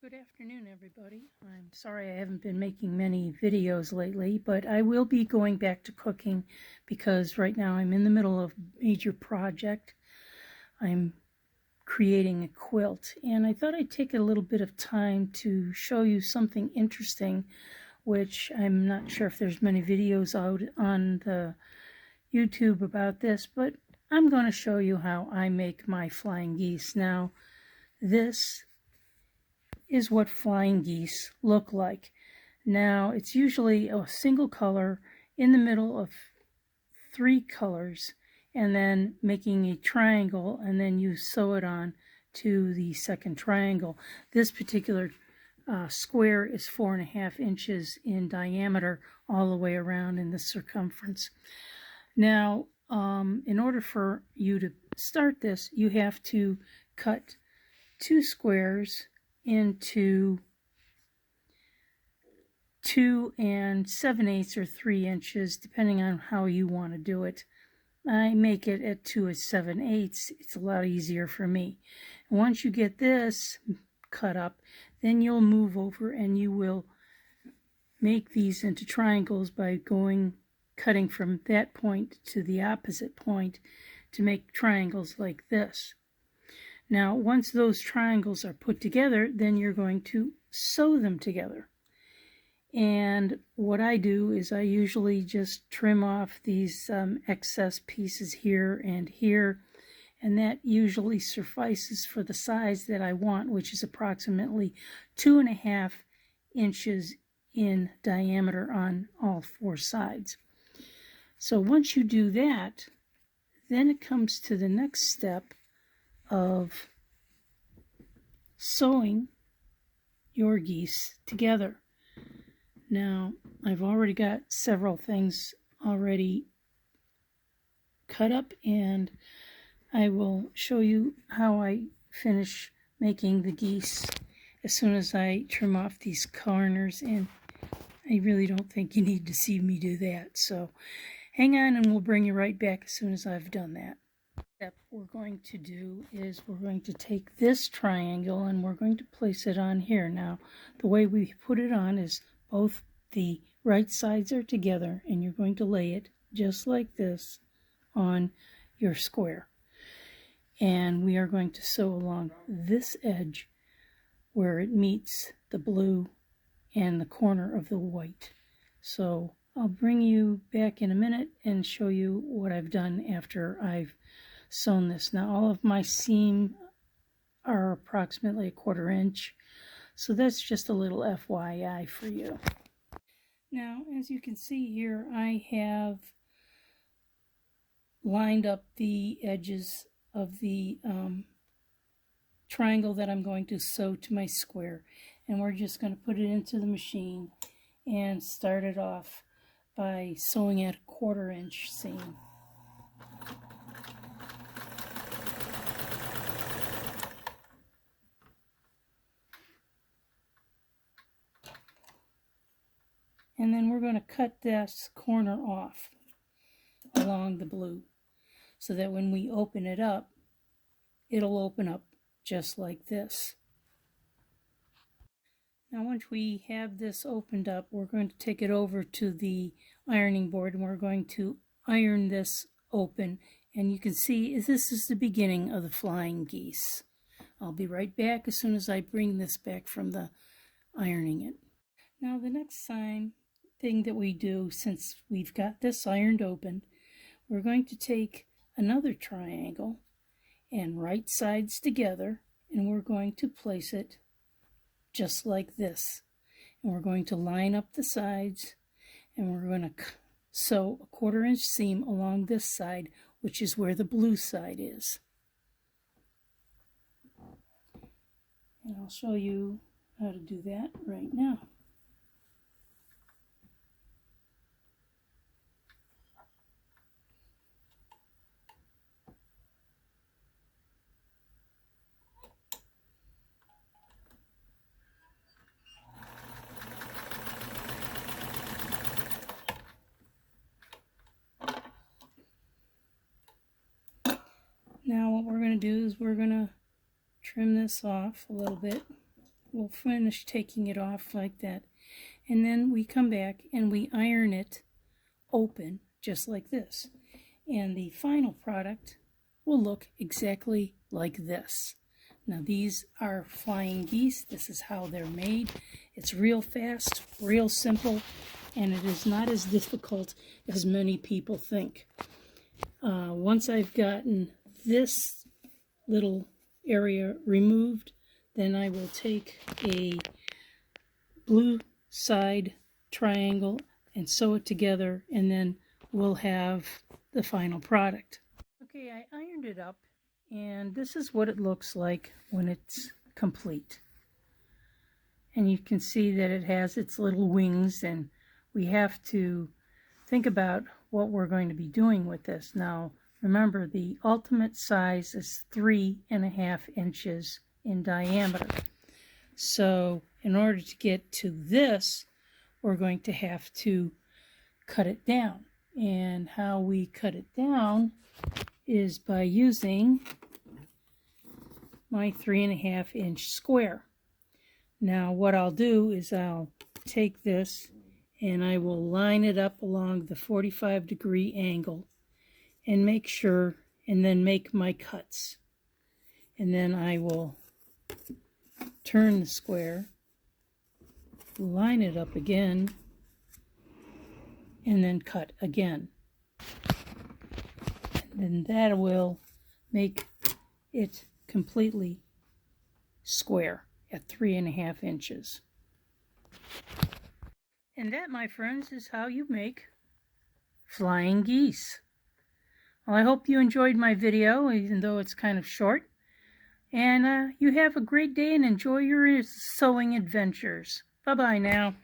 Good afternoon, everybody. I'm sorry I haven't been making many videos lately, but I will be going back to cooking because right now I'm in the middle of a major project. I'm creating a quilt, and I thought I'd take a little bit of time to show you something interesting, which I'm not sure if there's many videos out on the YouTube about this, but I'm going to show you how I make my flying geese. Now, this is what flying geese look like. Now, it's usually a single color in the middle of 3 colors, and then making a triangle, and then you sew it on to the second triangle. This particular square is 4.5 inches in diameter all the way around in the circumference. Now, in order for you to start this, you have to cut 2 squares into 2 7/8 or 3 inches, depending on how you want to do it. I make it at 2 7/8. It's a lot easier for me. And once you get this cut up, then you'll move over and you will make these into triangles by cutting from that point to the opposite point to make triangles like this. Now, once those triangles are put together, then you're going to sew them together. And what I do is I usually just trim off these excess pieces here and here, and that usually suffices for the size that I want, which is approximately 2.5 inches in diameter on all 4 sides. So once you do that, then it comes to the next step of sewing your geese together. Now, I've already got several things already cut up, and I will show you how I finish making the geese as soon as I trim off these corners, and I really don't think you need to see me do that. So hang on and we'll bring you right back as soon as I've done that. Step we're going to do is we're going to take this triangle and we're going to place it on here. Now, the way we put it on is both the right sides are together, and you're going to lay it just like this on your square. And we are going to sew along this edge where it meets the blue and the corner of the white. So I'll bring you back in a minute and show you what I've done after I've sewn this. Now, all of my seam are approximately 1/4 inch, so that's just a little FYI for you. Now, as you can see here, I have lined up the edges of the triangle that I'm going to sew to my square, and we're just going to put it into the machine and start it off by sewing at a 1/4 inch seam. And then we're going to cut this corner off along the blue so that when we open it up, it'll open up just like this. Now, once we have this opened up, we're going to take it over to the ironing board and we're going to iron this open. And you can see this is the beginning of the flying geese. I'll be right back as soon as I bring this back from the ironing it. Now, the next thing that we do, since we've got this ironed open, we're going to take another triangle and right sides together, and we're going to place it just like this. And we're going to line up the sides, and we're going to sew a 1/4 inch seam along this side, which is where the blue side is. And I'll show you how to do that right now. Now what we're going to do is we're going to trim this off a little bit we'll finish taking it off like that. And then we come back and we iron it open just like this. And the final product will look exactly like this. Now these are flying geese. This is how they're made. It's real fast, real simple, and it is not as difficult as many people think. Once I've gotten this little area removed, then I will take a blue side triangle and sew it together, and then we'll have the final product. Okay, I ironed it up, and this is what it looks like when it's complete. And you can see that it has its little wings, and we have to think about what we're going to be doing with this. Now, remember, the ultimate size is 3.5 inches in diameter. So in order to get to this, we're going to have to cut it down. And how we cut it down is by using my 3.5 inch square. Now what I'll do is I'll take this and I will line it up along the 45-degree angle and make sure, and then make my cuts. And then I will turn the square, line it up again, and then cut again. And then that will make it completely square at 3.5 inches. And that, my friends, is how you make flying geese. Well, I hope you enjoyed my video, even though it's kind of short. And you have a great day and enjoy your sewing adventures. Bye-bye now.